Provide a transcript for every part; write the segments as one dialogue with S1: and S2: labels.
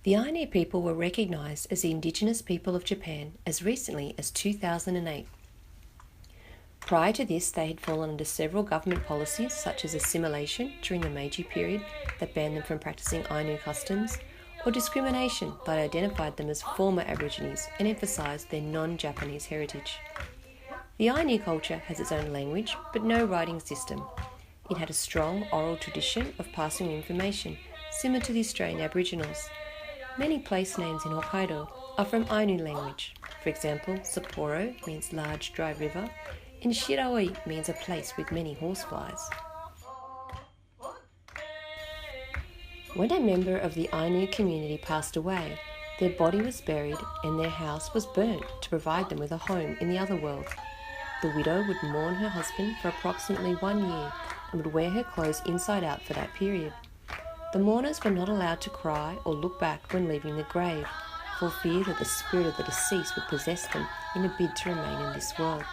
S1: The Ainu people were recognised as the indigenous people of Japan as recently as 2008. Prior to this, they had fallen under several government policies such as assimilation during the Meiji period that banned them from practicing Ainu customs, or discrimination that identified them as former Aborigines and emphasised their non-Japanese heritage. The Ainu culture has its own language but no writing system. It had a strong oral tradition of passing information, similar to the Australian Aboriginals. Many place names in Hokkaido are from Ainu language. For example, Sapporo means large dry river, and Shiraoi means a place with many horseflies. When a member of the Ainu community passed away, their body was buried and their house was burnt to provide them with a home in the other world. The widow would mourn her husband for approximately 1 year and would wear her clothes inside out for that period. The mourners were not allowed to cry or look back when leaving the grave, for fear that the spirit of the deceased would possess them in a bid to remain in this world.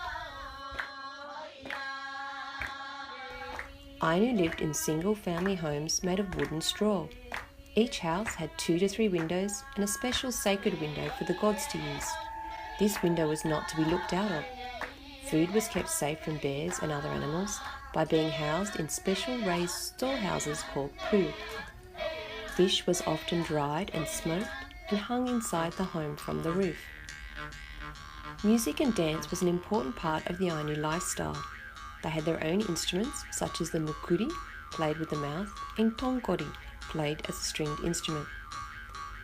S1: Ainu lived in single-family homes made of wood and straw. Each house had 2 to 3 windows and a special sacred window for the gods to use. This window was not to be looked out of. Food was kept safe from bears and other animals by being housed in special raised storehouses called pu. Fish was often dried and smoked and hung inside the home from the roof. Music and dance was an important part of the Ainu lifestyle. They had their own instruments, such as the mukuri, played with the mouth, and tonkori, played as a stringed instrument.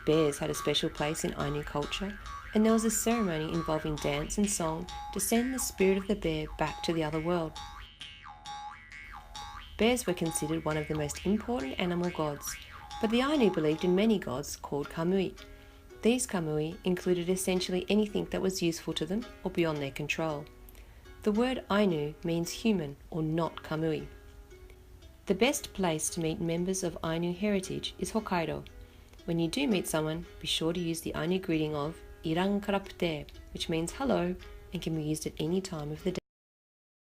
S1: Bears had a special place in Ainu culture, and there was a ceremony involving dance and song to send the spirit of the bear back to the other world. Bears were considered one of the most important animal gods, but the Ainu believed in many gods called kamui. These kamui included essentially anything that was useful to them or beyond their control. The word Ainu means human or not kamui. The best place to meet members of Ainu heritage is Hokkaido. When you do meet someone, be sure to use the Ainu greeting of Iran karapute, which means hello and can be used at any time of the day.